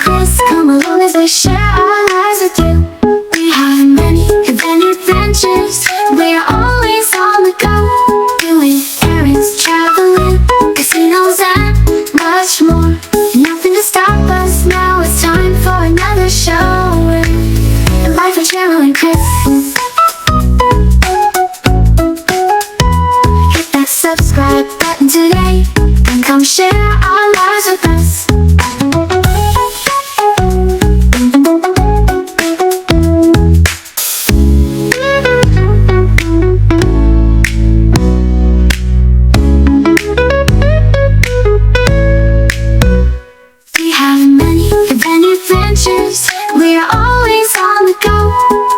and Chris come along as they share our lives with you. We have many adventures. We're always on the go, doing errands, traveling, casinos, and much more. Nothing to stop us now. It's time for another show. The life of Cheryl and Chris. Hit that subscribe button today and come share our lives with us. We have many adventures. We're always on the go,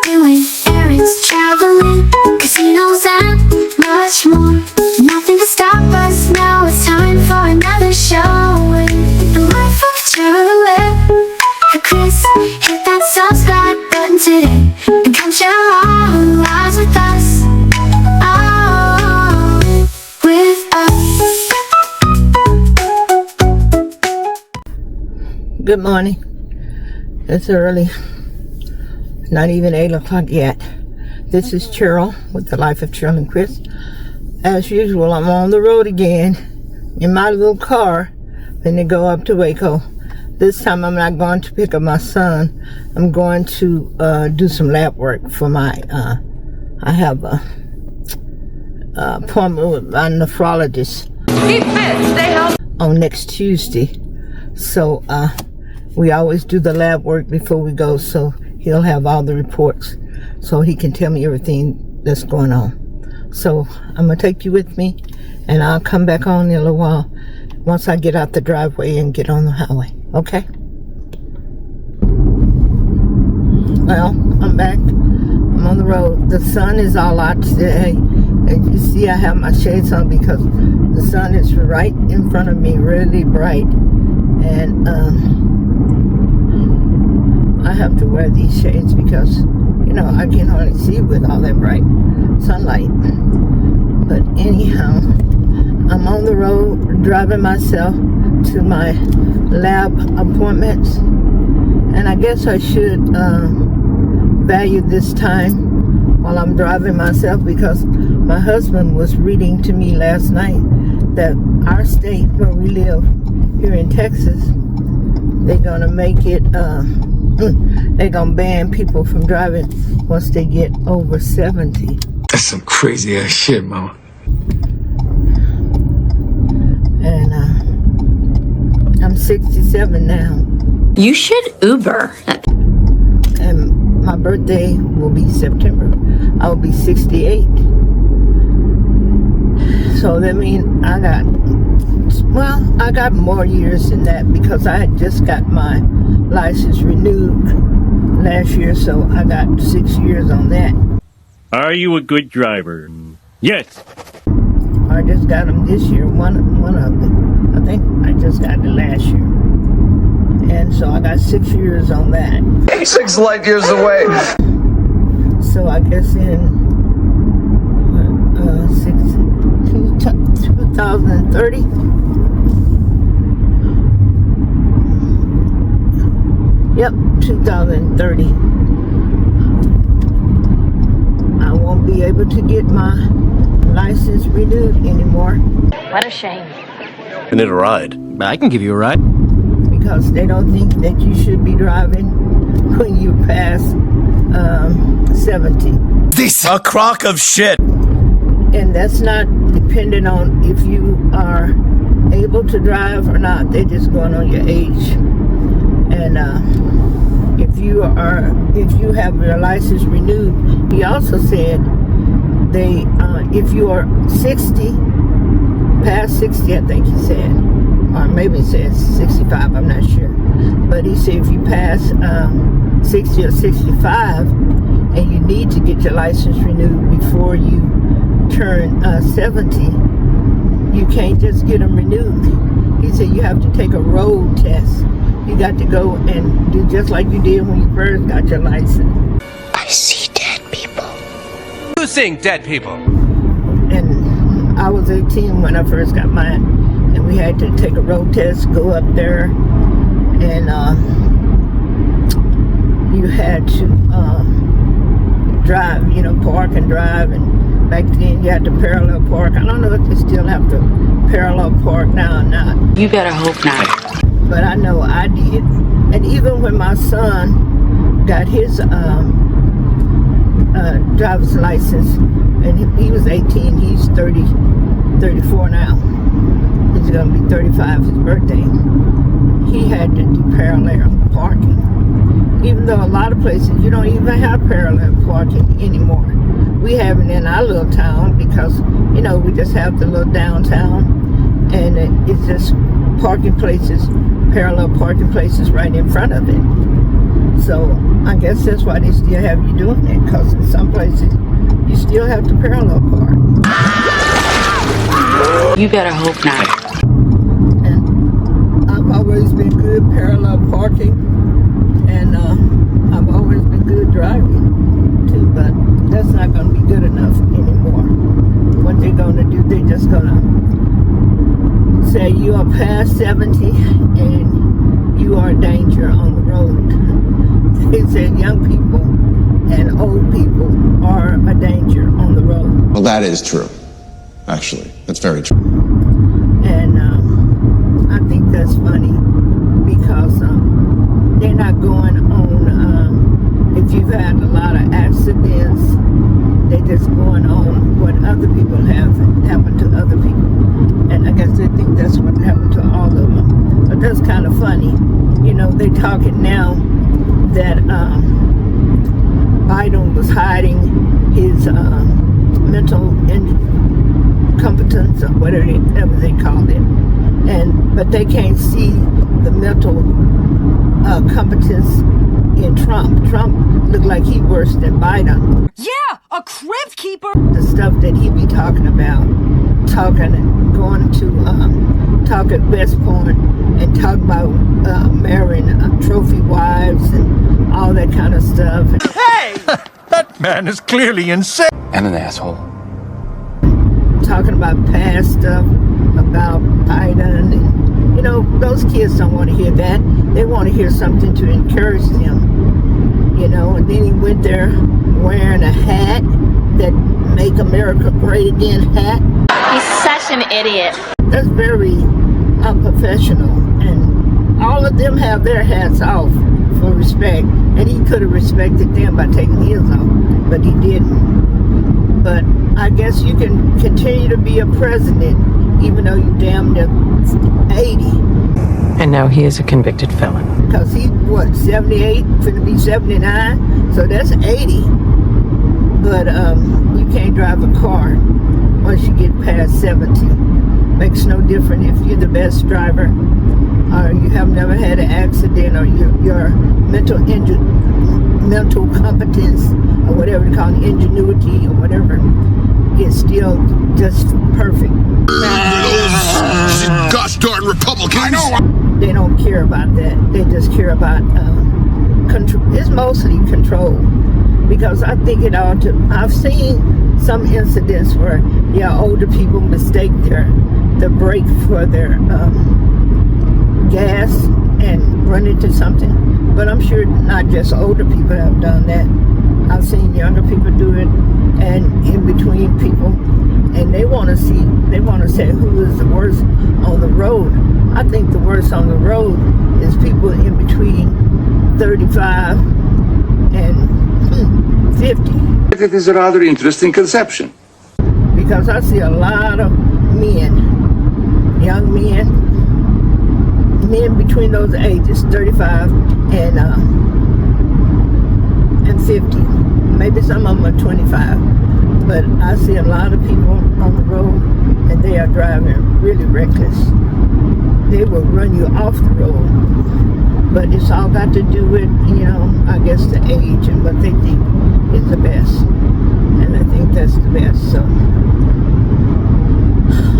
doing errands, traveling, casinos, and much more. Nothing to stop us now. It's time for another show. The life of Cheryl and Chris. Hit that subscribe button today and come share our lives with us. Oh, with us. Good morning. It's early. Not even 8 o'clock yet. This is Cheryl with the Life of Cheryl and Chris. As usual, I'm on the road again in my little car. Then they go up to Waco. This time I'm not going to pick up my son. I'm going to do some lab work for my, I have a appointment with my nephrologist. Keep fit, stay healthy. On next Tuesday. So, we always do the lab work before we go, so he'll have all the reports so he can tell me everything that's going on. So I'm gonna take you with me, and I'll come back on in a little while once I get out the driveway and get on the highway. Okay? Well, I'm back. I'm on the road. The sun is all out today, and you see I have my shades on because the sun is right in front of me, really bright. And I have to wear these shades because, you know, I can hardly see with all that bright sunlight. But anyhow, I'm on the road driving myself to my lab appointments. And I guess I should value this time while I'm driving myself, because my husband was reading to me last night that our state where we live here in Texas, they're gonna make it, they're gonna ban people from driving once they get over 70. That's some crazy ass shit, mama. And I'm 67 now. You should Uber. And my birthday will be September. I will be 68. So that means I got more years than that, because I had just got my license renewed last year, so I got 6 years on that. Are you a good driver? Yes. I just got them this year, one of them. I think I just got it last year. And so I got 6 years on that. 6 light years away. So I guess in 2030, yep, 2030, I won't be able to get my license renewed anymore. What a shame. I need a ride. I can give you a ride. Because they don't think that you should be driving when you pass 70. This a crock of shit. And that's not dependent on if you are able to drive or not. They're just going on your age. And if you have your license renewed, he also said they if you are 60, past 60, I think he said, or maybe it says 65, I'm not sure. But he said if you pass 60 or 65 and you need to get your license renewed before you turn 70, you can't just get them renewed. He said you have to take a road test. You got to go and do just like you did when you first got your license. I see dead people. You seeing dead people? And I was 18 when I first got mine, and we had to take a road test, go up there, and you had to drive, park and drive. And back then you had to parallel park. I don't know if they still have to parallel park now or not. You better hope not. But I know I did. And even when my son got his driver's license, and he was 18, he's 34 now. He's going to be 35 his birthday. He had to do parallel parking. Even though a lot of places you don't even have parallel parking anymore. We have it in our little town because, we just have the little downtown, and it's just parking places, parallel parking places right in front of it. So I guess that's why they still have you doing it, because in some places you still have to parallel park. You better hope not. And I've always been good parallel parking, and I've always been good driving too, but that's not going to be good enough anymore. What they're going to do, they're just going to say you are past 70 and you are a danger on the road. They said young people and old people are a danger on the road. Well, that is true. Actually, that's very true. And I think that's funny because they're not going on, if you've had a lot of accidents, they're just going on what other people have happened to other people. And I guess they think that's what happened to all of them. But that's kind of funny. They're talking now that Biden was hiding his mental incompetence, or whatever they called it, but they can't see the mental competence in Trump. Trump looked like he worse than Biden. Yeah, a crypt keeper. The stuff that he be talking about, going to talk at West Point and talk about marrying trophy wives and all that kind of stuff. Hey! That man is clearly insane. And an asshole. Talking about past stuff, about Biden, and those kids don't want to hear that. They want to hear something to encourage them. And then he went there wearing a hat, that Make America Great Again hat. He's such an idiot. That's very unprofessional, and all of them have their hats off for respect, and he could have respected them by taking his off, but he didn't. But I guess you can continue to be a president even though you damn near 80. And now he is a convicted felon. Because he's, 78, finna be 79, so that's 80. But you can't drive a car once you get past 70. Makes no difference if you're the best driver, or you have never had an accident, or your mental competence, or whatever they call it, ingenuity, or whatever, is still just perfect. Gosh darn Republicans! I know. They don't care about that. They just care about control. It's mostly control, because I think it ought to. I've seen some incidents where older people mistake the brake for their gas and run into something. But I'm sure not just older people have done that. I've seen younger people do it, and in between people, and they want to say who is the worst on the road. I think the worst on the road is people in between 35 and 50. It is a rather interesting conception. Because I see a lot of men, young men between those ages, 35 and 50. Maybe some of them are 25. But I see a lot of people on the road, and they are driving really reckless. They will run you off the road. But it's all got to do with, I guess the age and what they think is the best. And I think that's the best. So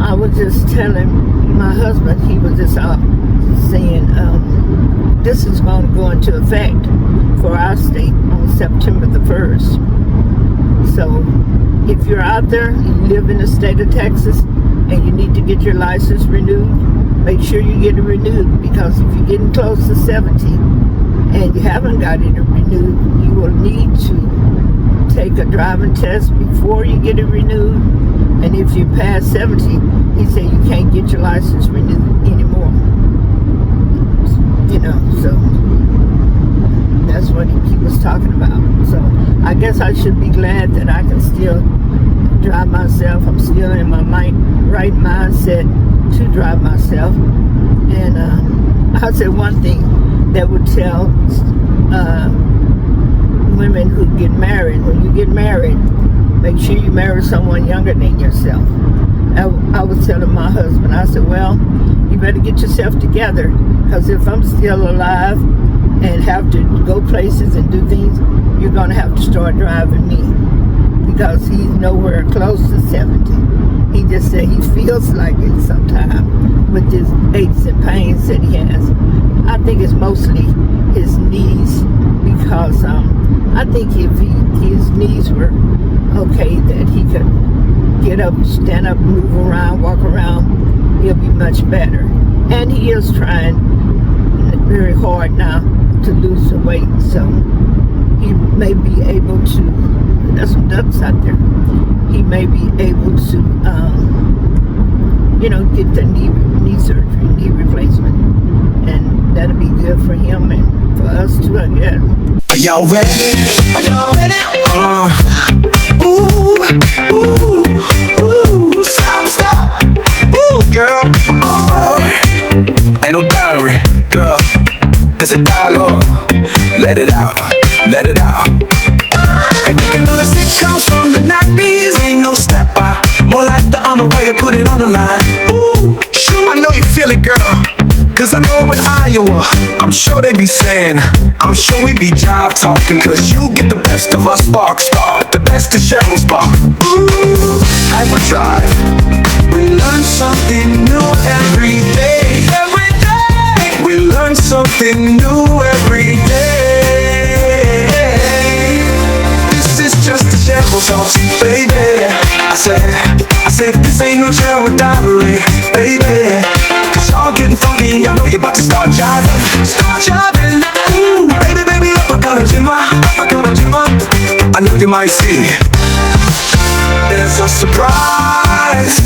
I was just telling my husband, he was just out saying, this is going to go into effect for our state on September the 1st. So if you're out there, you live in the state of Texas, and you need to get your license renewed, make sure you get it renewed, because if you're getting close to 70 and you haven't got it renewed, you will need to take a driving test before you get it renewed. And if you pass 70, he said you can't get your license renewed anymore. You know, so that's what he was talking about. So I guess I should be glad that I can still drive myself. I'm still in my right mindset to drive myself. And I'll say one thing that would tell women who get married, when you get married, make sure you marry someone younger than yourself. I was telling my husband, I said, well, you better get yourself together, because if I'm still alive and have to go places and do things, you're going to have to start driving me, because he's nowhere close to 70. He just said he feels like it sometimes with his aches and pains that he has. I think it's mostly his knees, because I think if his knees were okay, that he could get up, stand up, move around, walk around, he'll be much better. And he is trying very hard now to lose the weight, so he may be able to, there's some ducks out there, he may be able to you know, get the knee surgery, knee replacement, and that'll be good for him and for us too, I guess. Are y'all ready? Are y'all ready? Ooh, ooh, ooh, stop, ooh, girl. Ain't no diary, girl. It's a dialogue. Let it out, let it out. Ain't thinking of the sitcoms from the 90s. Ain't no step by, more like the on the way you put it on the line. Ooh, shoot, I know you feel it, girl. Cause I know in Iowa, I'm sure they be saying, I'm sure we be jive talking, cause you get the best of us spark, the best of Cheryl spark. Ooh, hyper drive. We learn something new every day. Every day. We learn something new every day. This is just a Cheryl talk, baby. I said, this ain't no Cheryl diary, baby. Y'all getting funky, I know you're about to start jiving. Start jiving, ooh, baby, up, I got a jimmer. I know you might see there's a surprise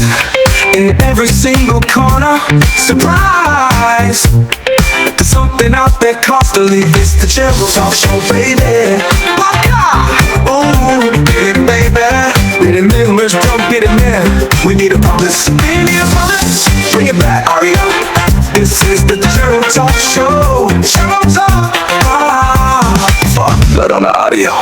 in every single corner. Surprise, there's something out there constantly. It's the Cheryl Talk Show, baby. Oh, get it, baby. Get it, man, let's jump, get it, man. We need a promise. We need a promise. Bring it back, Aria. This is the Cheryl Talk Show. Cheryl Talk. Blood on the audio.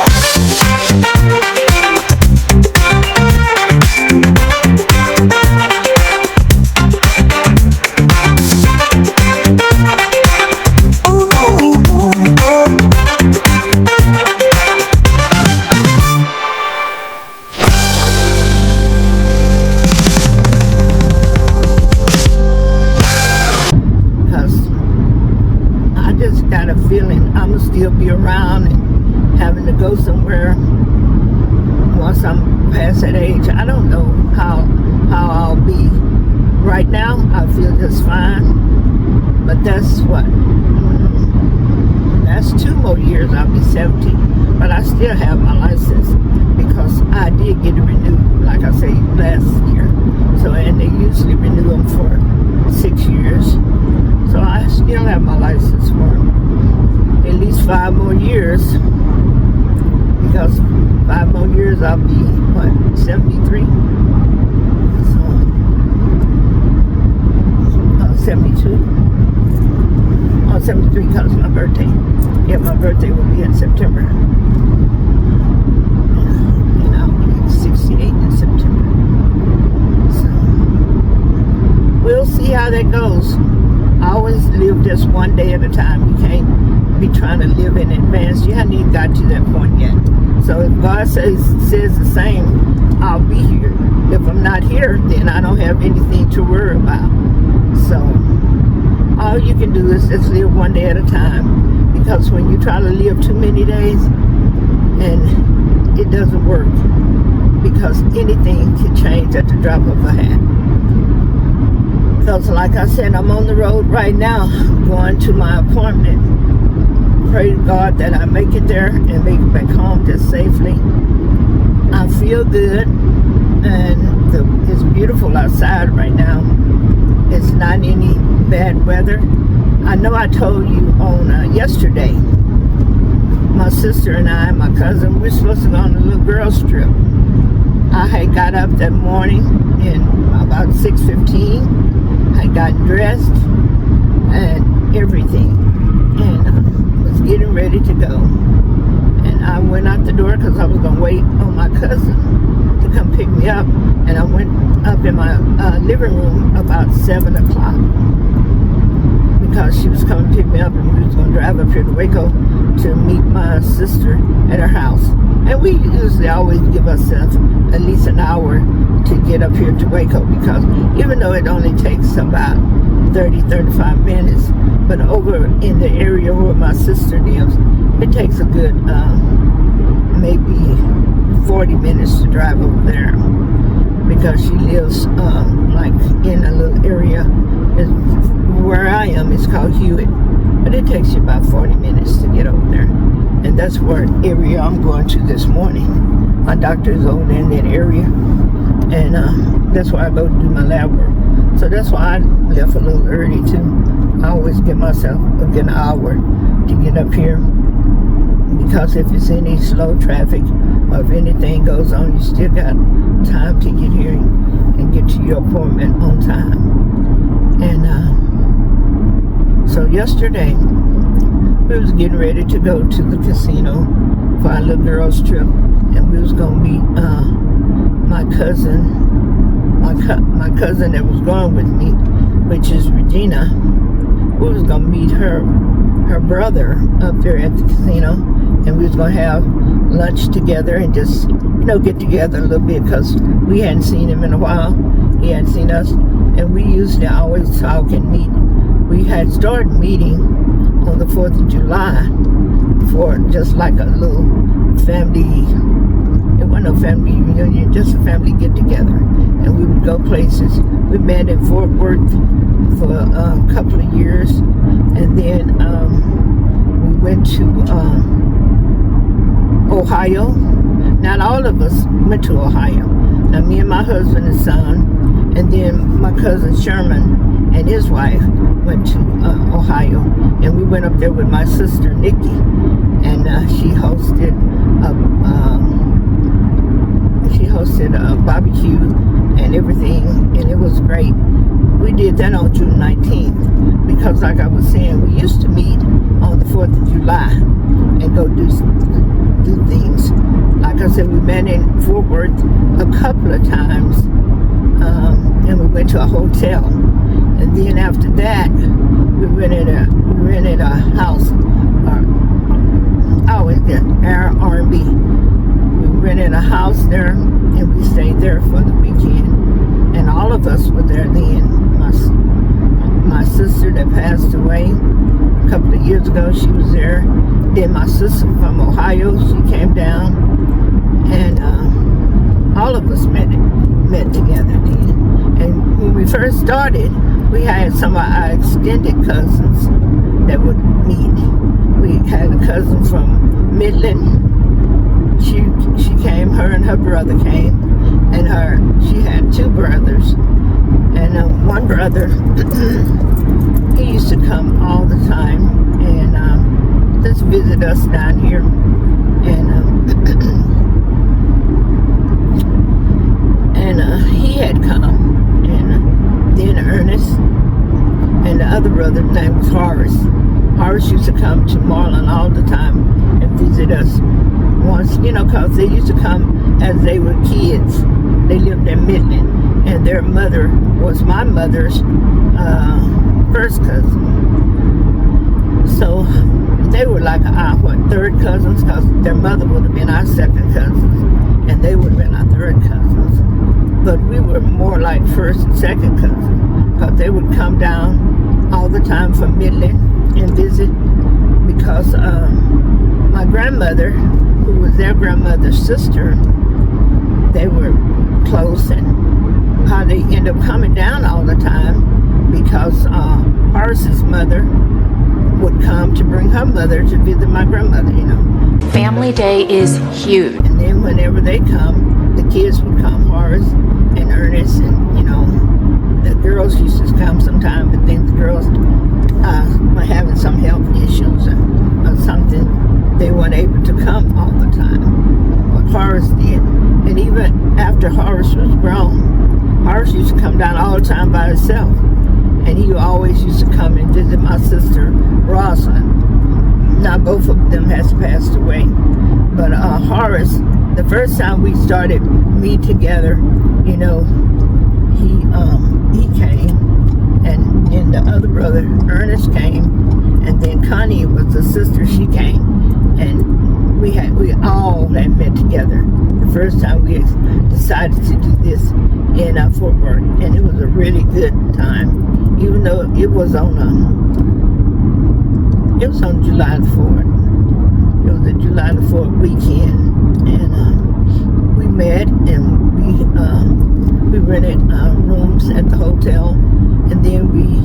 Still be around and having to go somewhere once I'm past that age. I don't know how I'll be. Right now I feel just fine, but that's what, that's 2 more years I'll be 70, but I still have my license because I did get it renewed, like I say, last year. So, and they usually renew them for 6 years, so I still have my license for at least 5 more years, because 5 more years I'll be, what, 73? So, 72? Oh, 73 because my birthday. Yeah, my birthday will be in September. And I'll be 68 in September. So, we'll see how that goes. I always live just one day at a time. You can't be trying to live in advance. You haven't even got to that point yet. So if God says the same, I'll be here. If I'm not here, then I don't have anything to worry about. So all you can do is just live one day at a time, because when you try to live too many days, and it doesn't work, because anything can change at the drop of a hat. Because like I said, I'm on the road right now going to my appointment pray to God that I make it there and make it back home just safely. I feel good, and it's beautiful outside right now. It's not any bad weather. I know I told you on yesterday, my sister and I, my cousin, we're supposed to go on a little girls trip. I had got up that morning in about 6:15. I got dressed and everything, and was getting ready to go. And I went out the door because I was going to wait on my cousin to come pick me up. And I went up in my living room about 7 o'clock because she was coming to pick me up, and we was going to drive up here to Waco to meet my sister at her house. And we usually always give ourselves at least an hour to get up here to Waco, because even though it only takes about 30-35 minutes, but over in the area where my sister lives, it takes a good maybe 40 minutes to drive over there, because she lives like in a little area. Where I am, it's called Hewitt, but it takes you about 40 minutes to get over there. And that's where area I'm going to this morning. My doctor is over there in that area, and that's where I go to do my lab work. So that's why I left a little early too. I always give myself a good hour to get up here, because if it's any slow traffic or if anything goes on, you still got time to get here and get to your appointment on time. And so yesterday we was getting ready to go to the casino for our little girls trip, and we was gonna meet my cousin that was going with me, which is Regina. We was gonna meet her brother up there at the casino, and we was gonna have lunch together and just get together a little bit, because we hadn't seen him in a while. He hadn't seen us, and we usually always talk and meet. We had started meeting on the 4th of July for just like a little family. It wasn't a family reunion, just a family get together, and we would go places. We met in Fort Worth for a couple of years, and then we went to Ohio. Not all of us went to Ohio. Now, me and my husband and son, and then my cousin Sherman and his wife went to Ohio, and we went up there with my sister Nikki, and she hosted a barbecue and everything, and it was great. We did that on June 19th, because like I was saying, we used to meet on the 4th of July and go do things. Like I said, we met in Fort Worth a couple of times, and we went to a hotel. And then after that, we rented a house. I always get R&B. We rented a house there, and we stayed there for the weekend. And all of us were there then. My sister that passed away a couple of years ago, she was there. Then my sister from Ohio, she came down, and all of us met together then. And when we first started, we had some of our extended cousins that would meet. We had a cousin from Midland. She came, her and her brother came, and she had two brothers, and one brother he used to come all the time and just visit us down here, and he had come, and then Ernest, and the other brother's name was Horace. Horace used to come to Marlin all the time and visit us. Once, because they used to come as they were kids. They lived in Midland, and their mother was my mother's first cousin. So they were like our third cousins, because their mother would have been our second cousins, and they would have been our third cousins. But we were more like first and second cousins, because they would come down all the time from Midland and visit, because my grandmother, who was their grandmother's sister, they were close, and how they end up coming down all the time, because Horace's mother would come to bring her mother to visit my grandmother, you know. Family Day is huge. And then whenever they come, the kids would come, Horace and Ernest, and, you know, the girls used to come sometime, but then the girls were having some health issues or something. They weren't able to come all the time, but Horace did. And even after Horace was grown, Horace used to come down all the time by himself. And he always used to come and visit my sister, Rosalind. Now, both of them has passed away. But Horace, the first time we started meet together, you know, he came, and then the other brother, Ernest, came, and then Connie was the sister, she came, and we all had met together. The first time we decided to do this in Fort Worth, and it was a really good time. Even though it was on July the 4th. It was a July the 4th weekend, and we met, and we rented rooms at the hotel, and then we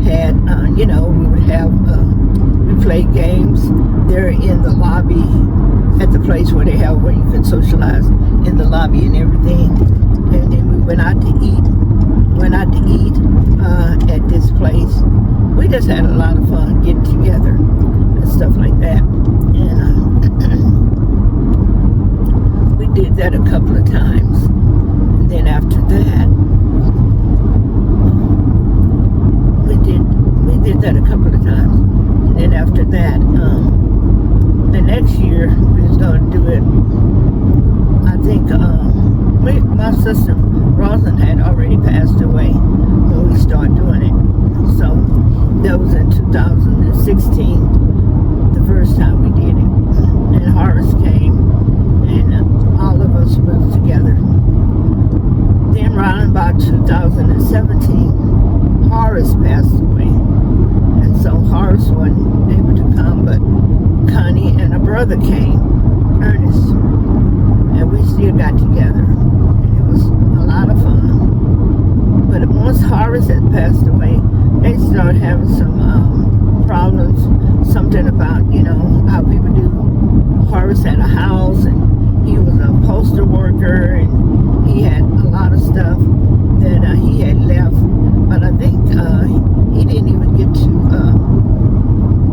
had, you know, we would have, we played games there in the lobby at the place where they have, where you could socialize in the lobby and everything, and then we went out to eat at this place. We just had a lot of fun getting together and stuff like that. And we did that a couple of times. And then after that, we did that a couple of times. And then after that, the next year we was going to do it. I think my sister Rosalind had already passed away when we started doing it. So that was in 2016, the first time we did it. And Horace came, and all of us was together. Then around about 2017, Horace passed away. And so Horace wasn't able to come, but Connie and her brother came, Ernest. And we still got together. And it was a lot of fun. But once Horace had passed away, they started having some problems. Something about, you know, how people do. Horace had a house, and he was a postal worker, and he had a lot of stuff that he had left. But I think he didn't even get to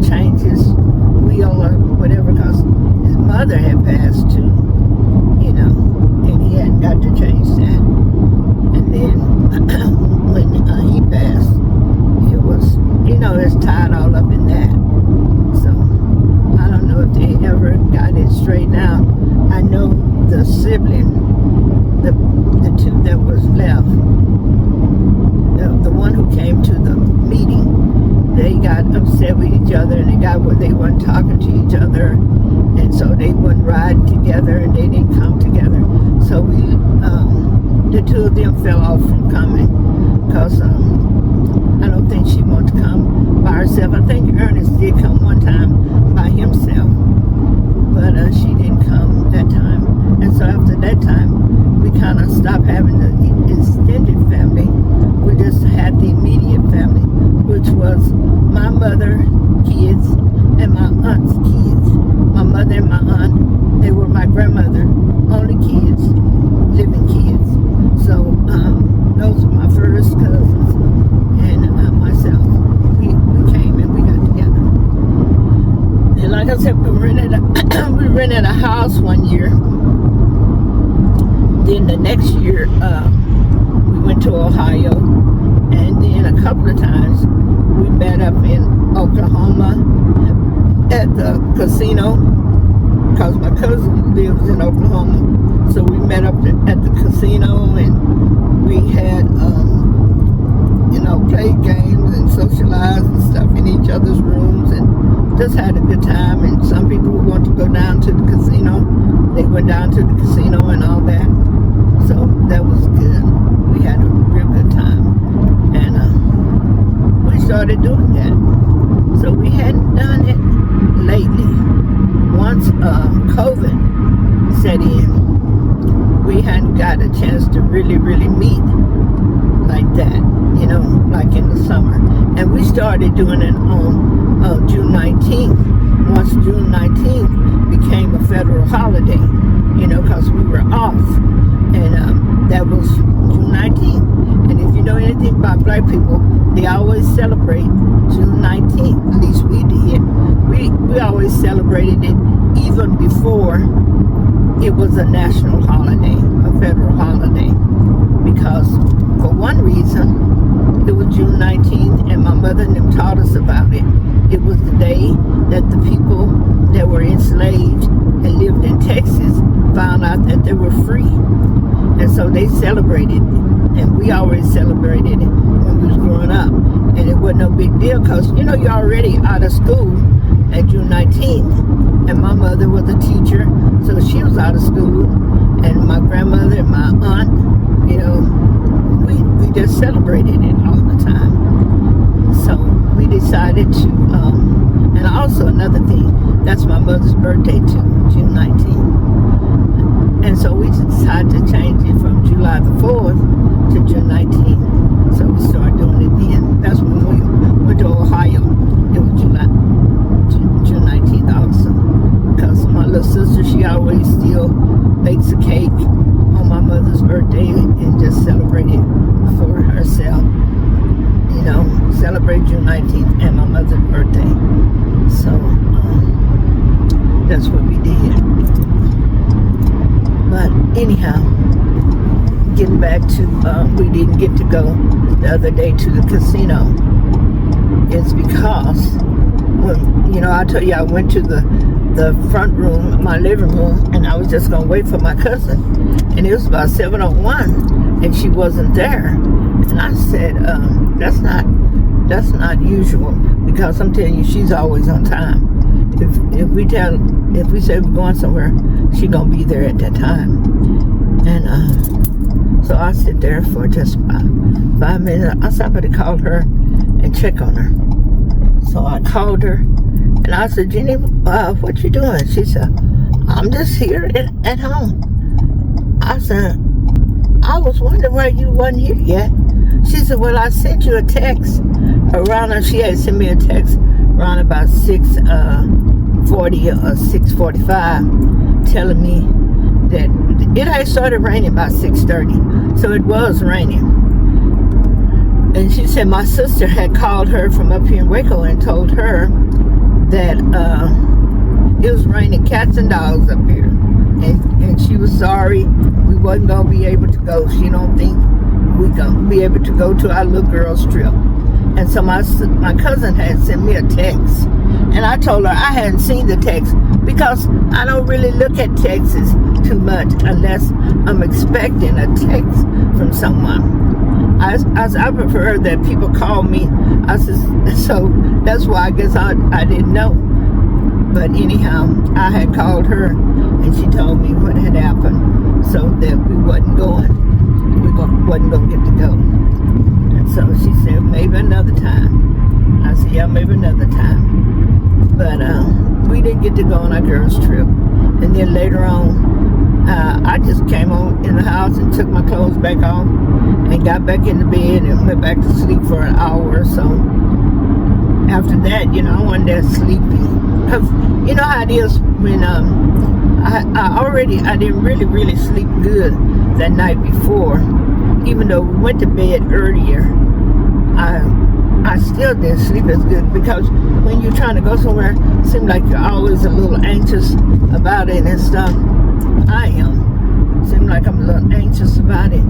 change his wheel or whatever, because his mother had passed too, you know, and he hadn't got to change that. And then when he passed, it was, you know, it's tied all up in that. So I don't know if they ever got it straightened out. I know the sibling, the two that was left, the one who came to the meeting, they got upset with each other, and they weren't talking to each other, and so they wouldn't ride together, and they didn't come together. So the two of them fell off from coming, because I don't think she wanted to come by herself. I think Ernest did come one time by himself, but she didn't come that time. And so after that time, we kind of stopped having the extended family. We just had the immediate family, which was my mother, kids, and my aunt's kids. My mother and my aunt, they were my grandmother, only kids, living kids. So those were my first cousins, and myself. We came and we got together. And like I said, we rented a house one year. Then the next year, we went to Ohio, and then a couple of times we met up in Oklahoma at the casino, because my cousin lives in Oklahoma. So we met up at the casino, and we had, you know, played games and socialized and stuff in each other's rooms, and just had a good time. And some people would want to go down to the casino. They went down to the casino and all that. So that was good. We had a real good time. And we started doing that. So we hadn't done it lately. Once COVID set in, we hadn't got a chance to really meet like that, you know, like in the summer. And we started doing it on June 19th. Once June 19th became a federal holiday, because we were off. And that was June 19th. And if you know anything about black people, they always celebrate June 19th. At least we did. We always celebrated it even before it was a national holiday, a federal holiday. Because for one reason, it was June 19th, and my mother and them taught us about it. It was the day that the people that were enslaved and lived in Texas found out that they were free. And so they celebrated it. And we always celebrated it when we was growing up. And it wasn't no big deal because, you're already out of school at June 19th. And my mother was a teacher, so she was out of school. And my grandmother and my aunt, we just celebrated it all the time. So we decided to, and also another thing, that's my mother's birthday too, June 19th. And so we decided to change it from July the 4th to June 19th. So we started doing it then. That's when we went to Ohio. It was June 19th also. Because my little sister, she always still bakes a cake on my mother's birthday and just celebrate it for herself. Celebrate June 19th and my mother's birthday. So that's what we did. But anyhow, getting back to, we didn't get to go the other day to the casino. It's because, when, I told you I went to the front room, my living room, and I was just going to wait for my cousin. And it was about 7:01, and she wasn't there. And I said, that's not usual, because I'm telling you, she's always on time. If we say we're going somewhere, she gonna be there at that time. And so I sit there for just about 5 minutes. I said I better call her and check on her. So I called her and I said, Jenny, what you doing? She said, I'm just here at home. I said, I was wondering why you wasn't here yet. She said, well, I sent you a text around, she had sent me a text around about 6:40 or 6:45 telling me that it had started raining about 6:30. So it was raining. And she said my sister had called her from up here in Waco and told her that it was raining cats and dogs up here. And she was sorry we wasn't going to be able to go. She don't think we going to be able to go to our little girl's trip. And so my cousin had sent me a text. And I told her I hadn't seen the text because I don't really look at texts too much unless I'm expecting a text from someone. I prefer that people call me. So that's why I guess I didn't know. But anyhow, I had called her and she told me what had happened so that we wasn't going. Wasn't going to get to go. And so she said, maybe another time. I said, yeah, maybe another time. But we didn't get to go on our girls' trip. And then later on, I just came home in the house and took my clothes back off and got back in the bed and went back to sleep for an hour or so. After that, I wasn't that sleepy. Because you know how it is when I didn't really sleep good that night before. Even though we went to bed earlier, I still didn't sleep as good because when you're trying to go somewhere, it seems like you're always a little anxious about it and stuff. I am. Seems like I'm a little anxious about it.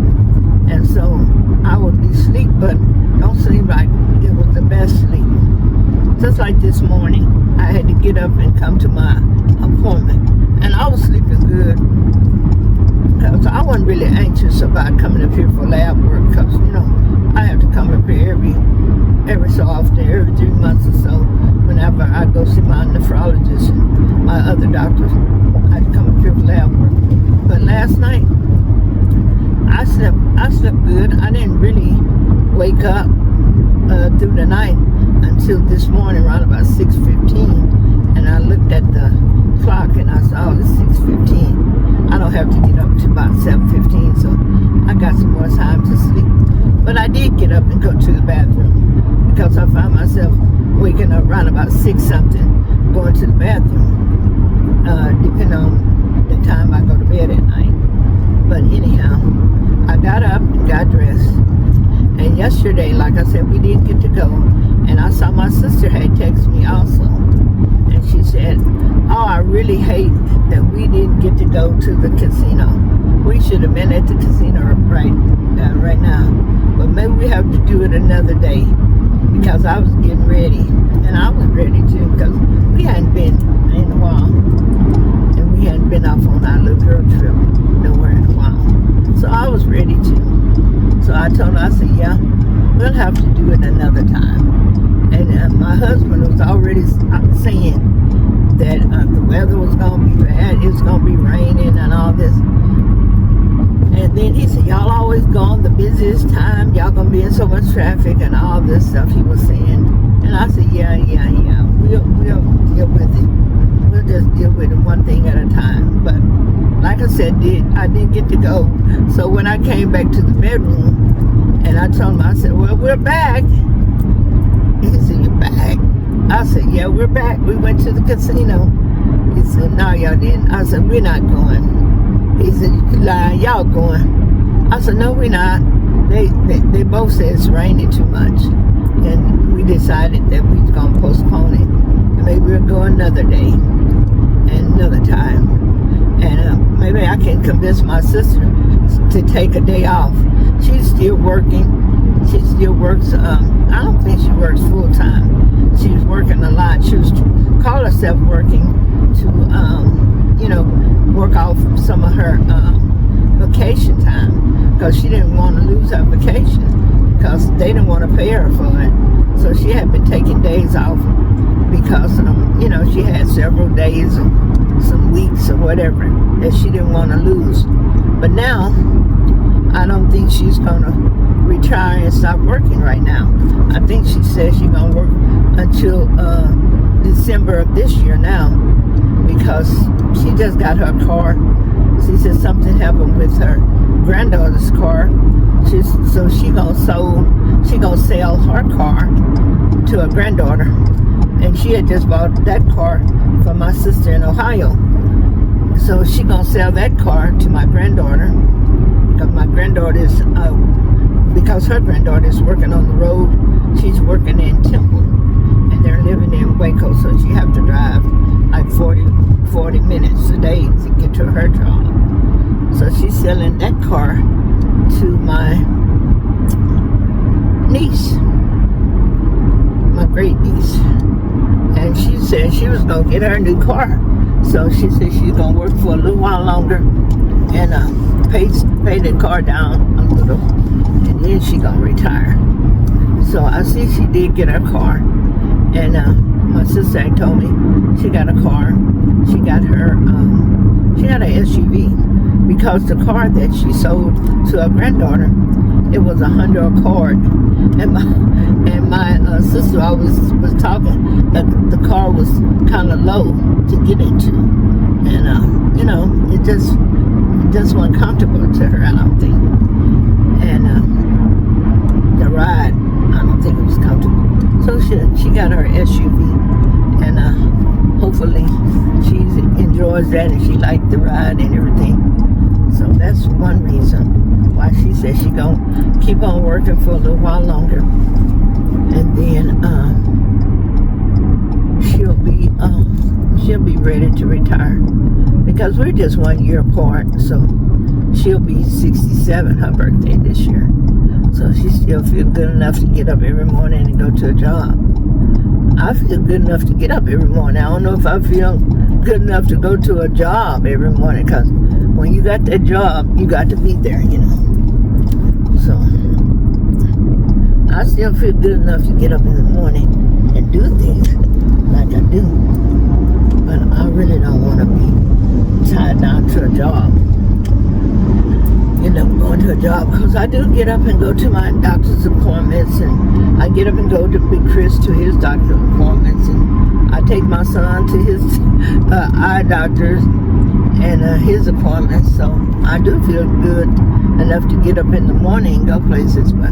And so I would be asleep, but don't sleep like it was the best sleep. Just like this morning, I had to get up and come to my appointment. And I was sleeping good. Because I wasn't really anxious about coming up here for lab work because, I have to come up here every so often, every 3 months or so, whenever I go see my nephrologist and my other doctors. I had to come up here for lab work. But last night, I slept good. I didn't really wake up through the night until this morning around about 6:15. And I looked at the clock and I saw it's 6:15. I don't have to get up to about 7:15, so I got some more time to sleep. But I did get up and go to the bathroom because I found around about 6 something, going to the bathroom, depending on the time I go to bed at night. But anyhow, I got up and got dressed. And yesterday, like I said, we didn't get to go. And I saw my sister had texted me also. And she said, oh, I really hate that we didn't get to go to the casino. We should have been at the casino right now. But maybe we have to do it another day. Because I was getting ready. And I was ready too, because we hadn't been in a while. And we hadn't been off on our little girl trip nowhere in a while. So I was ready too. So I told her, I said, yeah, we'll have to do it another time. And my husband was already saying that the weather was going to be bad, it's going to be raining and all this. And then he said, y'all always go on the busiest time, y'all going to be in so much traffic and all this stuff he was saying. And I said, yeah, we'll deal with it. We'll just deal with it one thing at a time. But like I said, I didn't get to go. So when I came back to the bedroom, and I told him, I said, well, we're back. He said, you're back? I said, yeah, we're back. We went to the casino. He said, no, y'all didn't. I said, we're not going. He said, you lying, y'all going. I said, no, we're not. They both said it's raining too much. And we decided that we was going to postpone it. And maybe we'll go another day and another time. And maybe I can convince my sister to take a day off. She's still working. She still works. I don't think she works full time. She's working a lot. She was call herself working to, work off some of her vacation time, because she didn't want to lose her vacation because they didn't want to pay her for it. So she had been taking days off because, she had several days or some weeks or whatever that she didn't want to lose. But now, I don't think she's going to retire and stop working right now. I think she said she's going to work until December of this year now, because she just got her car. She said something happened with her granddaughter's car. So she gonna sell her car to her granddaughter. And she had just bought that car for my sister in Ohio. So she gonna sell that car to my granddaughter, because her granddaughter is working on the road. She's working in Temple, and they're living in Waco, so she have to drive like 40 minutes a day to get to her job. So she's selling that car to my niece, my great niece. And she said she was going to get her a new car. So she said she's going to work for a little while longer and pay the car down a little. And then she's going to retire. So I see she did get her car. And my sister had told me she got a car. She got an SUV, because the car that she sold to her granddaughter, it was a Honda Accord. And my sister always was talking that the car was kind of low to get into. And, it just wasn't comfortable to her, I don't think. And the ride, I don't think it was comfortable. So she got her SUV, and hopefully she enjoys that and she liked the ride and everything. So that's one reason why she said she gonna keep on working for a little while longer, and then she'll be ready to retire, because we're just 1 year apart. So she'll be 67, her birthday this year. So she still feels good enough to get up every morning and go to a job. I feel good enough to get up every morning. I don't know if I feel good enough to go to a job every morning, because when you got that job, you got to be there, So I still feel good enough to get up in the morning and do things like I do. But I really don't want to be tied down to a job. Going to a job, because I do get up and go to my doctor's appointments, and I get up and go to Big Chris to his doctor's appointments, and I take my son to his eye doctors and his appointments. So I do feel good enough to get up in the morning and go places, but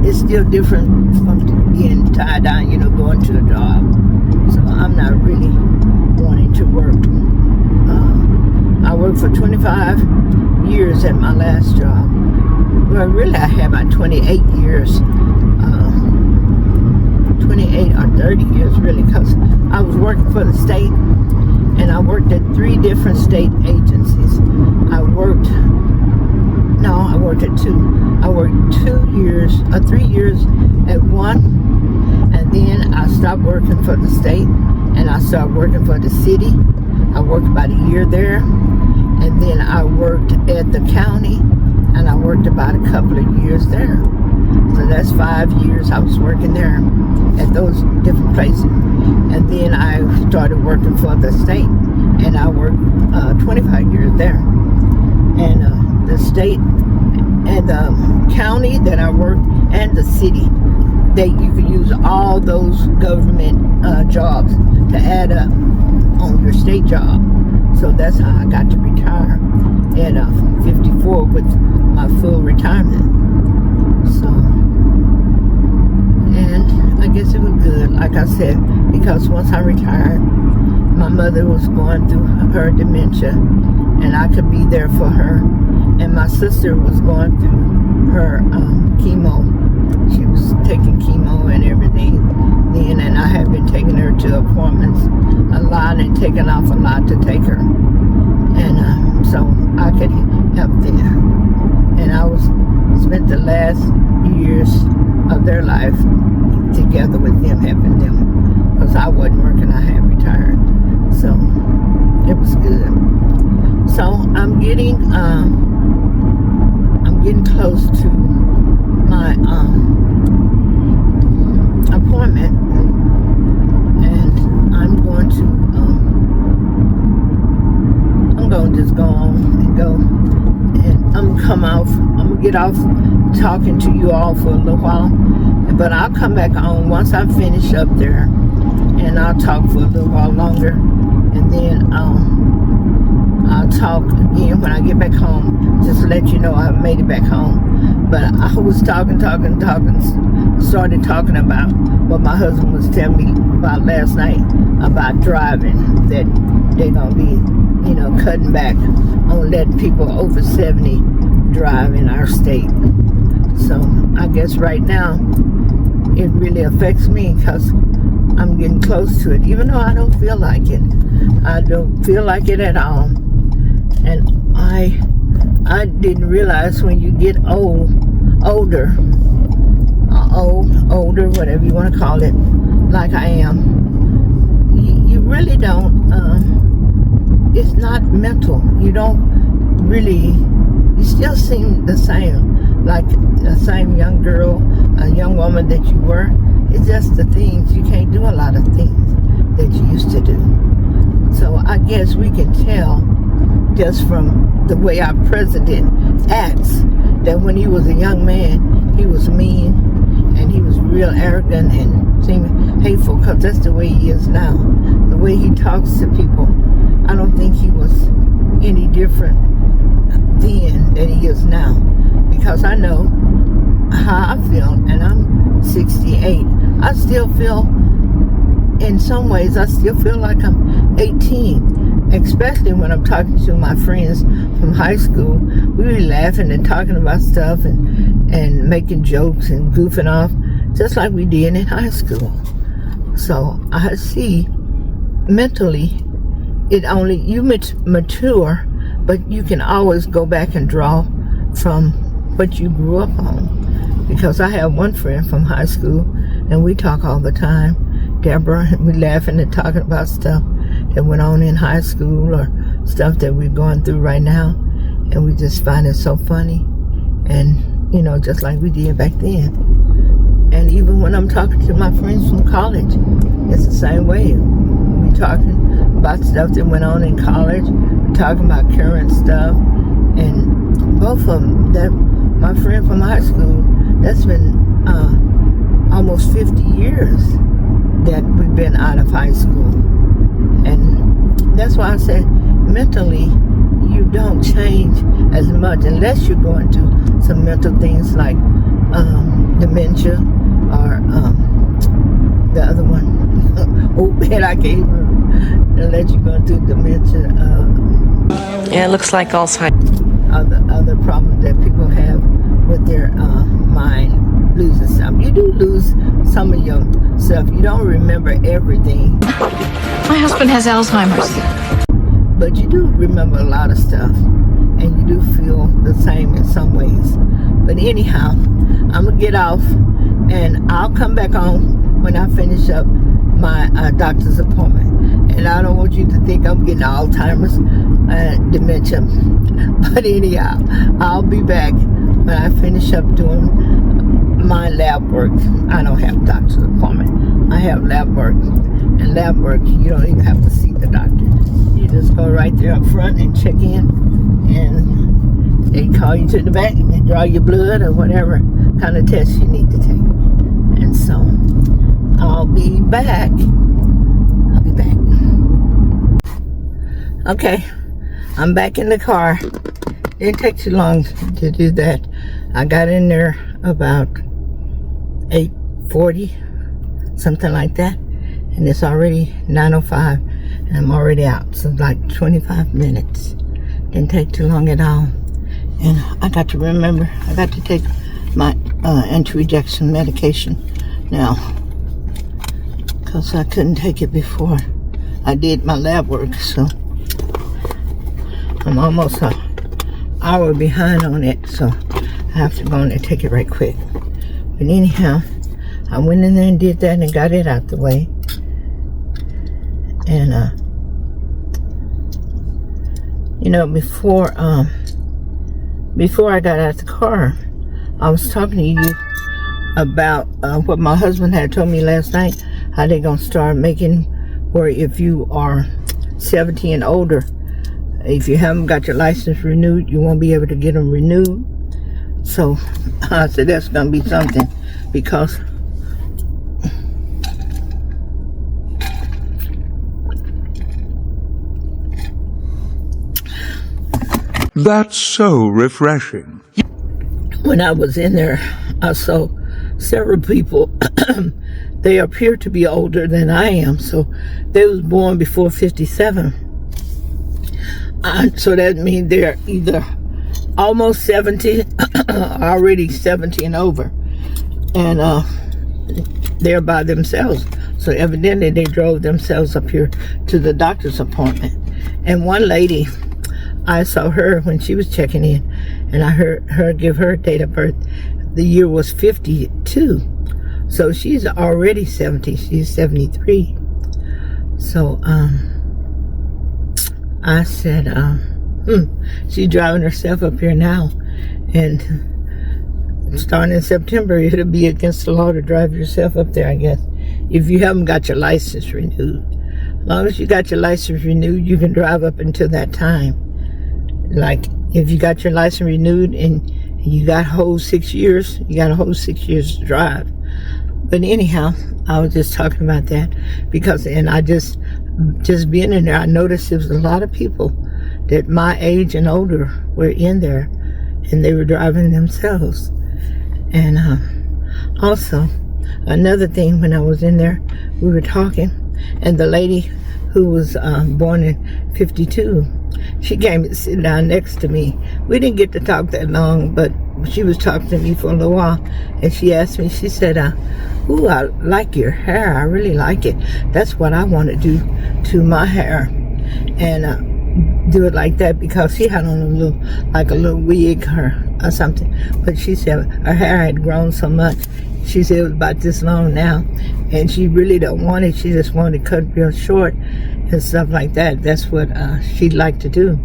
it's still different from being tied down, going to a job. So I'm not really wanting to work. I worked for 25 years at my last job. Well, really, I had about 28 years. 28 or 30 years, really, because I was working for the state, and I worked at 3 different state agencies. I worked at 2. I worked 3 years at one, and then I stopped working for the state, and I started working for the city. I worked about a year there, and then I worked at the county, and I worked about a couple of years there. So that's 5 years I was working there at those different places. And then I started working for the state, and I worked 25 years there. And the state and the county that I worked, and the city, you could use all those government jobs to add up on your state job. So that's how I got to retire at 54 with my full retirement. So, and I guess it was good, like I said, because once I retired, my mother was going through her dementia, and I could be there for her. And my sister was going through her chemo. She was taking chemo and everything then, and I had been taking her to appointments a lot and taking off a lot to take her. And so I could help them. And I spent the last years of their life together with them, helping them, because I wasn't working, I had retired. So it was good. So I'm getting close to my appointment, and I'm going to just go on and go, and I'm gonna get off talking to you all for a little while, but I'll come back on once I finish up there, and I'll talk for a little while longer, and then I'll talk again when I get back home, just to let you know I made it back home. But I was talking, started talking about what my husband was telling me about last night about driving, that they're gonna be, cutting back on letting people over 70 drive in our state. So I guess right now it really affects me, because I'm getting close to it, even though I don't feel like it. I don't feel like it at all. And I didn't realize when you get older, whatever you want to call it, like I am, you really don't, it's not mental. You don't really, you still seem the same, like the same young girl, a young woman that you were. It's just the things, you can't do a lot of things that you used to do. So I guess we can tell just from the way our president acts, that when he was a young man, he was mean, and he was real arrogant and seemed hateful, because that's the way he is now. The way he talks to people, I don't think he was any different then than he is now, because I know how I feel, and I'm 68. I still feel, in some ways, I still feel like I'm 18, especially when I'm talking to my friends from high school. We were laughing and talking about stuff and making jokes and goofing off, just like we did in high school. So I see mentally, you mature, but you can always go back and draw from what you grew up on. Because I have one friend from high school, and we talk all the time, Deborah, and we laughing and talking about stuff that went on in high school, or stuff that we're going through right now, and we just find it so funny, and just like we did back then. And even when I'm talking to my friends from college, it's the same way. We're talking about stuff that went on in college, we're talking about current stuff, and both of them, my friend from high school, that's been almost 50 years that we've been out of high school. And that's why I said mentally you don't change as much unless you're going through some mental things like dementia or I gave her to let you go through dementia. Yeah, it looks like Alzheimer's. Other problems that people have with their mind, losing some. You do lose some of your stuff. You don't remember everything, My husband has Alzheimer's. but you do remember a lot of stuff, and you do feel the same in some ways. But anyhow, I'm gonna get off, and I'll come back on when I finish up my doctor's appointment. And I don't want you to think I'm getting Alzheimer's, dementia. But anyhow, I'll be back when I finish up doing my lab work. I don't have doctor's appointment. I have lab work. And lab work, you don't even have to see the doctor. You just go right there up front and check in, and they call you to the back and they draw your blood or whatever kind of test you need to take. And so I'll be back. Okay, I'm back in the car. Didn't take too long to do that. I got in there about 8:40, something like that, and it's already 9:05, and I'm already out. So like 25 minutes. Didn't take too long at all. And I got to remember, I got to take my anti-rejection medication now, because I couldn't take it before I did my lab work. So I'm almost an hour behind on it, so I have to go in and take it right quick. But anyhow, I went in there and did that and got it out the way. And you know, before I got out of the car, I was talking to you about what my husband had told me last night, how they're gonna start making where if you are 70 and older, if you haven't got your license renewed, you won't be able to get them renewed. So I said that's gonna be something, because That's so refreshing. when I was in there, I saw several people. They appear to be older than I am, so they was born before 57. So that means they're either almost 70, already 70 and over, and they're by themselves. So evidently they drove themselves up here to the doctor's appointment. And one lady, I saw her when she was checking in, and I heard her give her date of birth. The year was 52. So she's already 70. She's 73. So I said, she's driving herself up here now. And starting in September, it'll be against the law to drive yourself up there, I guess, if you haven't got your license renewed. As long as you got your license renewed, you can drive up until that time. Like, if you got your license renewed and you got a whole 6 years, you got a whole 6 years to drive. But anyhow, I was just talking about that because, and I just being in there, I noticed there was a lot of people that my age and older were in there, and they were driving themselves. And also, another thing, when I was in there, we were talking, and the lady who was born in 52, she came and sit down next to me. We didn't get to talk that long, but she was talking to me for a little while, and she asked me, she said, ooh, I like your hair. I really like it. That's what I want to do to my hair. And do it like that, because she had on a little wig or something. But she said her hair had grown so much. She said it was about this long now, and she really don't want it. She just wanted to cut real short and stuff like that. That's what she'd like to do.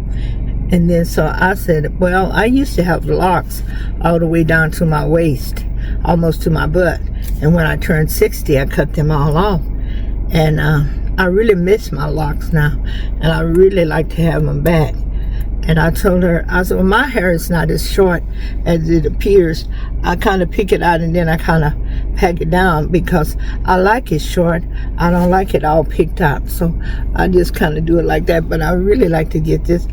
And then so I said, well, I used to have locks all the way down to my waist, almost to my butt. And when I turned 60, I cut them all off. And I really miss my locks now, and I really like to have them back. And I told her, I said, well, my hair is not as short as it appears. I kind of pick it out and then I kind of pack it down, because I like it short. I don't like it all picked out. So I just kind of do it like that. But I really like to get this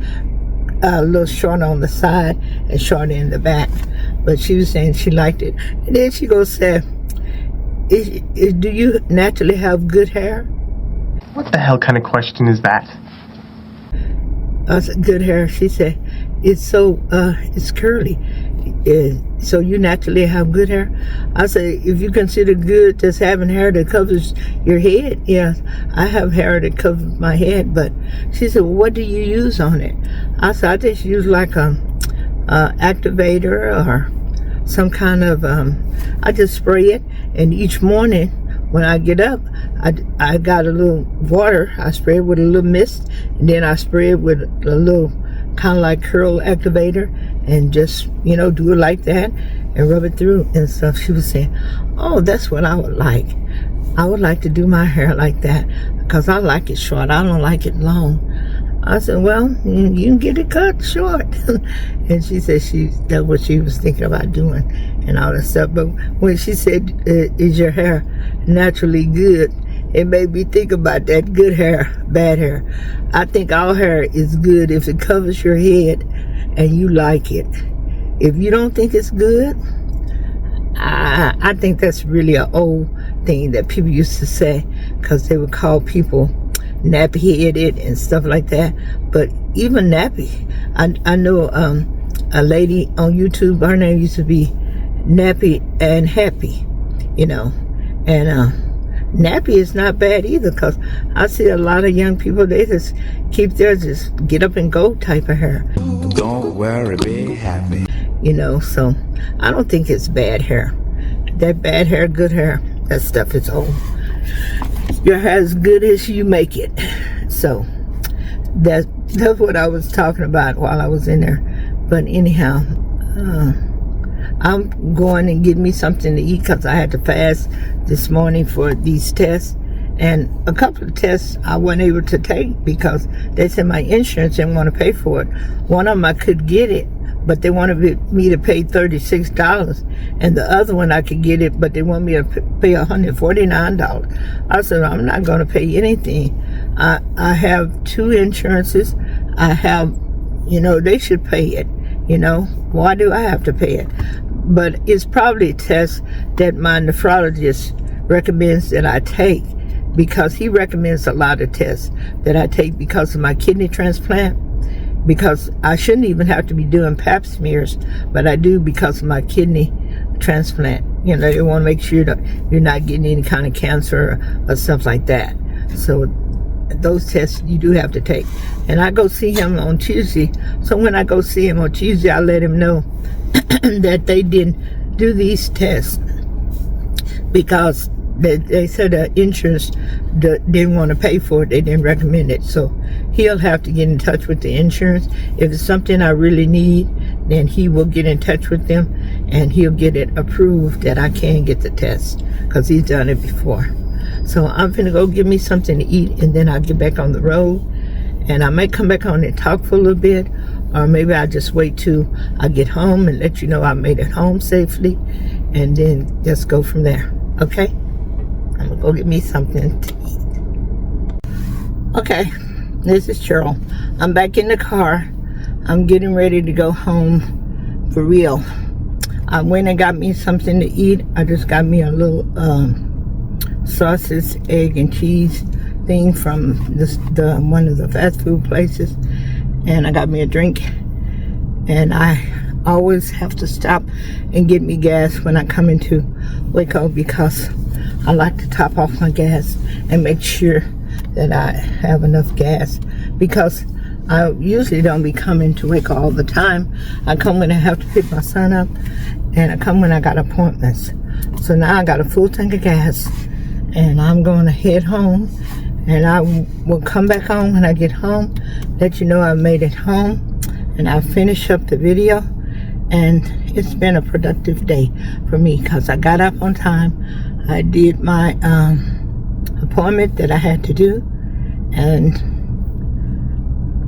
a little short on the side and short in the back. But she was saying she liked it. And then she goes, say, do you naturally have good hair? What the hell kind of question is that? I said, good hair. She said, it's curly. So you naturally have good hair? I say, if you consider good just having hair that covers your head, yes, I have hair that covers my head. But she said, well, what do you use on it? I said, I just use like a activator or some kind of, I just spray it. And each morning when I get up, I got a little water. I spray it with a little mist, and then I spray it with a little kind of like curl activator, and just, you know, do it like that and rub it through and stuff. She was saying, oh, that's what I would like. I would like to do my hair like that because I like it short. I don't like it long. I said, well, you can get it cut short. And she said that's what she was thinking about doing and all that stuff. But when she said, is your hair naturally good, it made me think about that good hair, bad hair. I think all hair is good if it covers your head and you like it. If you don't think it's good, I think that's really an old thing that people used to say, because they would call people nappy-headed and stuff like that. But even nappy, I know a lady on YouTube, her name used to be Nappy and Happy, you know. And nappy is not bad either, because I see a lot of young people, they just keep their just get up and go type of hair. Don't worry, be happy. You know, so I don't think it's bad hair. That bad hair, good hair, that stuff is old. Your hair as good as you make it. So that's what I was talking about while I was in there. But anyhow, I'm going and getting me something to eat because I had to fast this morning for these tests. And a couple of tests I wasn't able to take because they said my insurance didn't want to pay for it. One of them I could get it, but they wanted me to pay $36. And the other one I could get it, but they want me to pay $149. I said, I'm not going to pay anything. I have two insurances. I have, you know, they should pay it. You know, why do I have to pay it? But it's probably a test that my nephrologist recommends that I take, because he recommends a lot of tests that I take because of my kidney transplant. Because I shouldn't even have to be doing pap smears, but I do because of my kidney transplant. You know, they want to make sure that you're not getting any kind of cancer or stuff like that. So those tests you do have to take. And I go see him on Tuesday. So when I go see him on Tuesday, I let him know that they didn't do these tests because they said the insurance didn't want to pay for it. They didn't recommend it. So he'll have to get in touch with the insurance. If it's something I really need, then he will get in touch with them and he'll get it approved that I can get the test, because he's done it before. So I'm gonna go get me something to eat, and then I'll get back on the road. And I may come back on and talk for a little bit, or maybe I'll just wait till I get home and let you know I made it home safely, and then just go from there. Okay? I'm gonna go get me something to eat. Okay, this is Cheryl. I'm back in the car. I'm getting ready to go home for real. I went and got me something to eat. I just got me a little sausage, egg, and cheese thing from one of the fast food places, and I got me a drink. And I always have to stop and get me gas when I come into Waco, because I like to top off my gas and make sure that I have enough gas, because I usually don't be coming to Waco all the time. I come when I have to pick my son up, and I come when I got appointments. So now I got a full tank of gas, and I'm going to head home, and I will come back on when I get home, let you know I made it home, and I'll finish up the video. And it's been a productive day for me, because I got up on time. I did my appointment that I had to do, and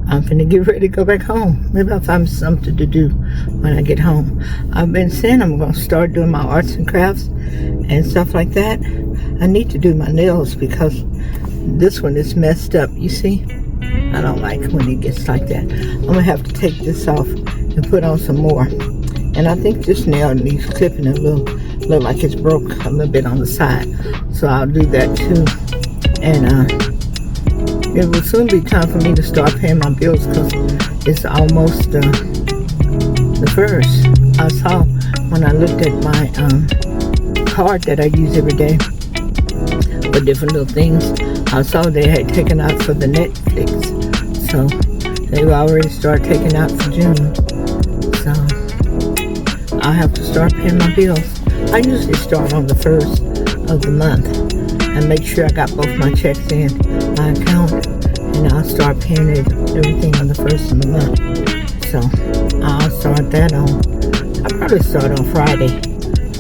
I'm finna get ready to go back home. Maybe I'll find something to do when I get home. I've been saying I'm gonna start doing my arts and crafts and stuff like that. I need to do my nails, because this one is messed up, you see? I don't like when it gets like that. I'm gonna have to take this off and put on some more. And I think this nail needs clipping a little, look like it's broke a little bit on the side. So I'll do that too. And it will soon be time for me to start paying my bills because it's almost the first. I saw when I looked at my card that I use every day for different little things, I saw they had taken out for the Netflix. So they've already started taking out for June. So I'll have to start paying my bills. I usually start on the first of the month and make sure I got both my checks in my account, and I'll start paying everything on the first of the month. So I'll start that on. I'll probably start on Friday.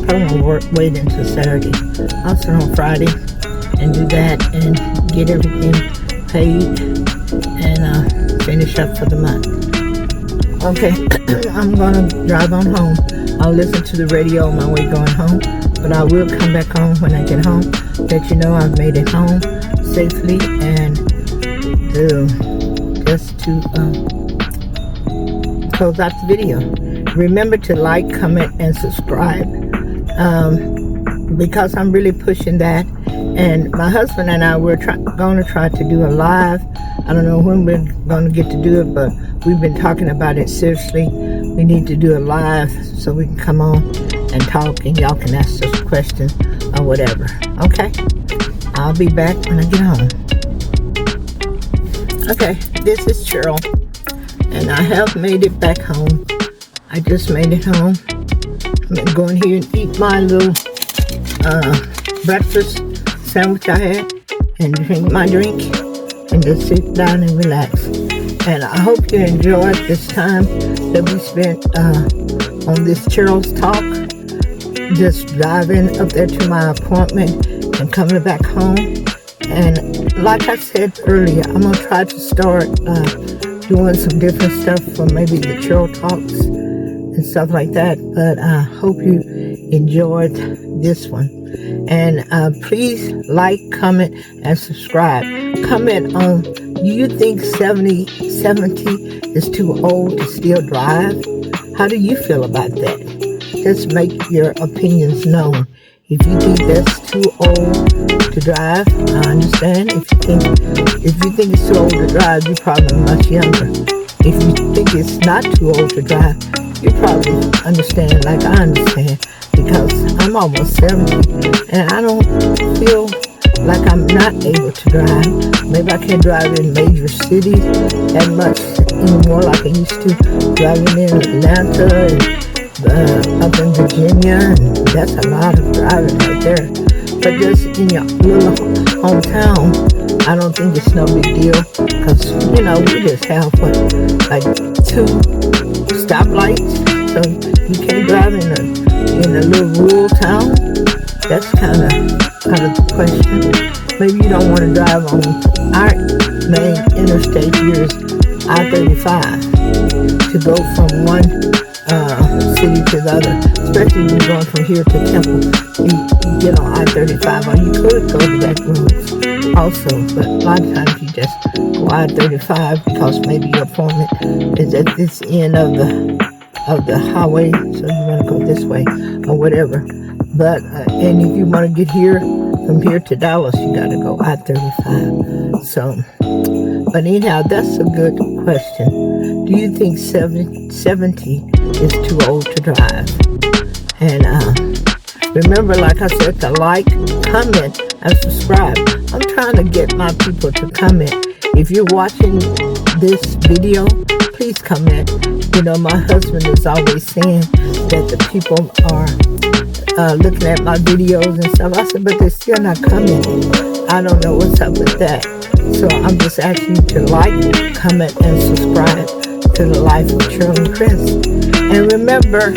Probably won't wait until Saturday. I'll start on Friday and do that and get everything paid and finish up for the month. Okay, I'm gonna drive on home. I'll listen to the radio on my way going home, but I will come back on when I get home, let you know I've made it home safely, and just to close out the video. Remember to like, comment, and subscribe, because I'm really pushing that. And my husband and I, we're going to try to do a live. I don't know when we're going to get to do it, but we've been talking about it seriously. We need to do a live so we can come on and talk, and y'all can ask us questions or whatever. Okay? I'll be back when I get home. Okay, this is Cheryl, and I have made it back home. I just made it home. I'm going to go in here and eat my little breakfast sandwich I had and drink my drink and just sit down and relax. And I hope you enjoyed this time that we spent on this Cheryl's Talk, just driving up there to my appointment and coming back home. And like I said earlier, I'm going to try to start doing some different stuff for maybe the Cheryl Talks and stuff like that. But I hope you enjoyed this one. And please like, comment, and subscribe. Comment on, do you think 70 is too old to still drive? How do you feel about that? Just make your opinions known. If you think that's too old to drive, I understand. If you think it's too old to drive, you're probably much younger. If you think it's not too old to drive, you probably understand like I understand, because I'm almost 70 and I don't feel like I'm not able to drive. Maybe I can't drive in major cities that much anymore like I used to, driving in Atlanta and up in Virginia, and that's a lot of driving right there. But just in your little hometown, I don't think it's no big deal, because we just have like 2 stoplights, so you can't drive in a little rural town. That's kind of the question. Maybe you don't want to drive on our main interstate here is I-35 to go from one city to the other, especially if you're going from here to Temple. You get on I-35, or you could go to back roads also, but a lot of times you just go I-35 because maybe your appointment is at this end of the highway, so you want to go this way or whatever. But and if you want to get here from here to Dallas, you got to go I-35. So, but anyhow, that's a good question. Do you think 70 is too old to drive? And remember, like I said, to like, comment, and subscribe. I'm trying to get my people to comment. If you're watching this video, please comment. My husband is always saying that the people are looking at my videos and stuff. I said, but they're still not commenting. I don't know what's up with that. So I'm just asking you to like, comment, and subscribe to the life of Cheryl and Chris. And remember,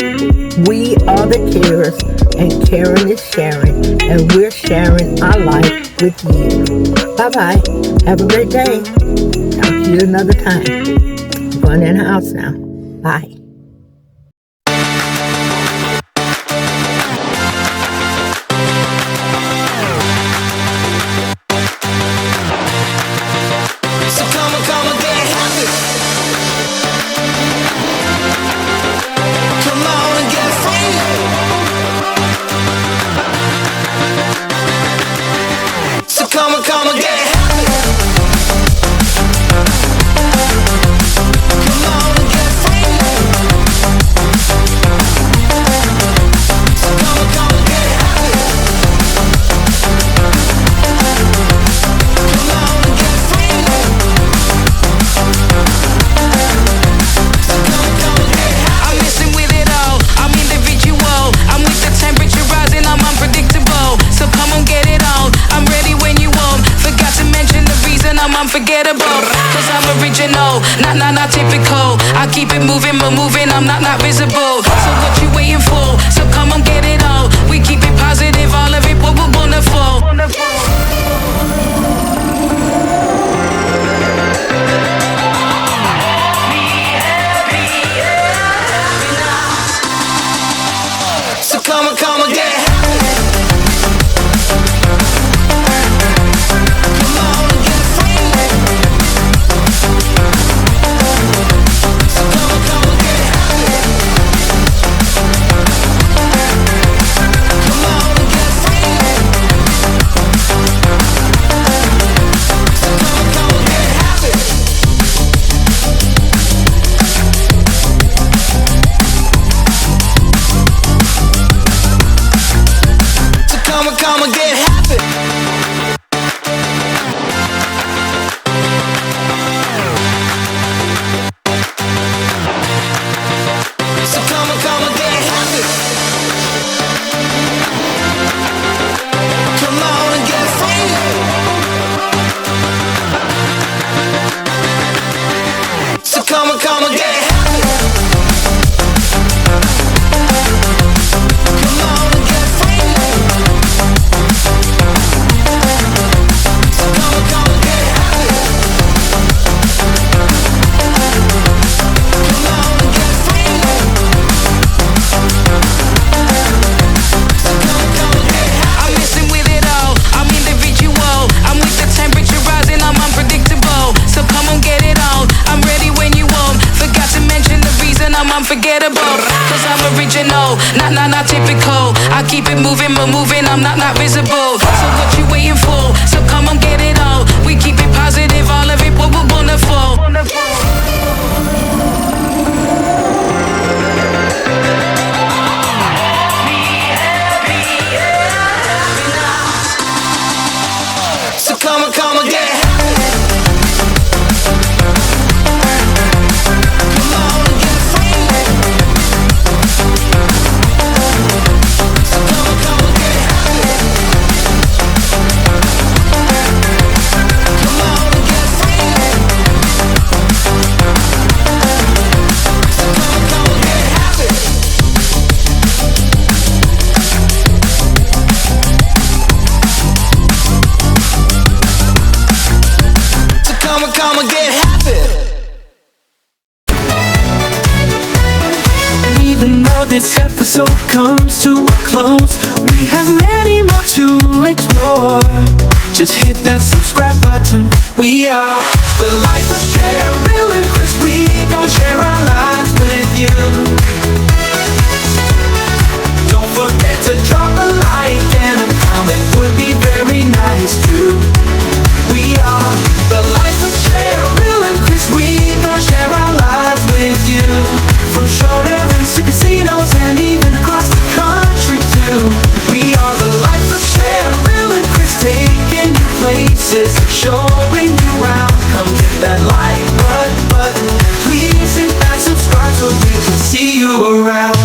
we are the carers, and caring is sharing, and we're sharing our life with you. Bye-bye. Have a great day. Talk to you another time. I'm going in the house now. Bye. So come on, get happy. Come on and get free. So come on, get happy. unforgettable. Cause I'm original, not typical. I keep it moving, but moving, I'm not visible. So what you waiting for? So come on, get it all. We keep it positive, all of it, we're wonderful. So come on, get happy. Come on and get free. So come on, get happy. Come on and get free. So come on, get happy. So come on, get happy. So come on, get happy. Come on and get free. So come on, get happy. Come on and get free. So come on, get happy. Come on and get free. So come on, get happy. I'm messing with it all. I'm individual. I'm with the temperature rising. I'm unpredictable. So come on, get it on. I'm ready when you want. Forgot to mention the reason I'm unforgettable. Cause I'm original, not typical. I keep it moving, but moving, I'm not visible. So what you waiting for? So come on, get it on. We keep it positive, all of it, we're wonderful. So come on, get happy. Come on and get free. So come on, get happy. Come on and get free. So come on, get happy. So come on, get happy. Even though this episode comes to a close, we have many more to explore. Just hit that subscribe button. We are the life of Cheryl and Chris. We gon' share our lives with you. Don't forget to drop a like and a comment, would be very nice too. We are the life of Cheryl and Chris. We gon' share our lives with you. From showdowns to casinos and even across the country too. We are the life of Cheryl and Chris, taking you places, showing you around. Come get that like button. Please hit that subscribe so we can see you around.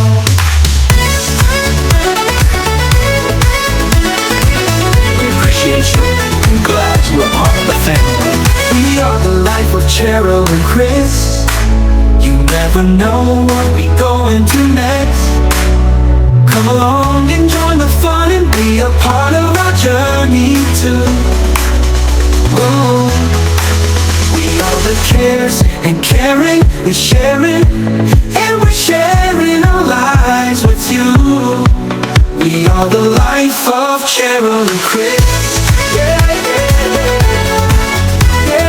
We appreciate you. I'm glad you are part of the family. We are the life of Cheryl and Chris. You never know what we going to next. Come along and join the fun and be a part of our journey too. Whoa. We are the cares and caring, we're sharing, and we're sharing our lives with you. We are the life of Cheryl and Chris. Yeah, yeah, yeah, yeah.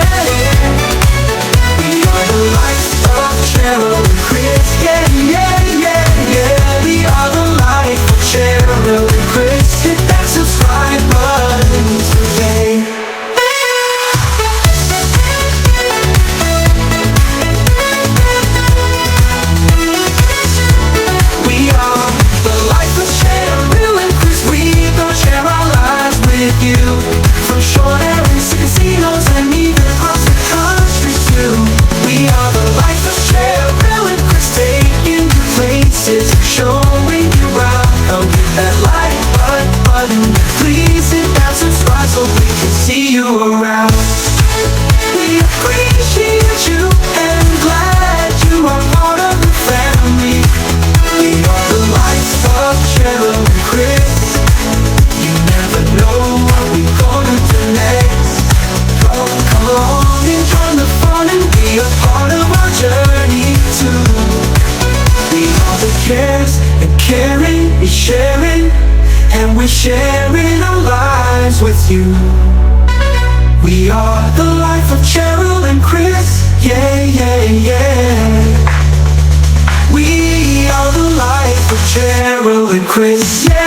We are the life of Cheryl and Chris. Yeah, yeah, yeah, yeah. We are the life of Cheryl and Chris. Hit that subscribe button today. We are the life of Cheryl and Chris. We gon' share our lives with you. with you. We are the life of Cheryl and Chris. Yeah, yeah, yeah. We are the life of Cheryl and Chris. Yeah.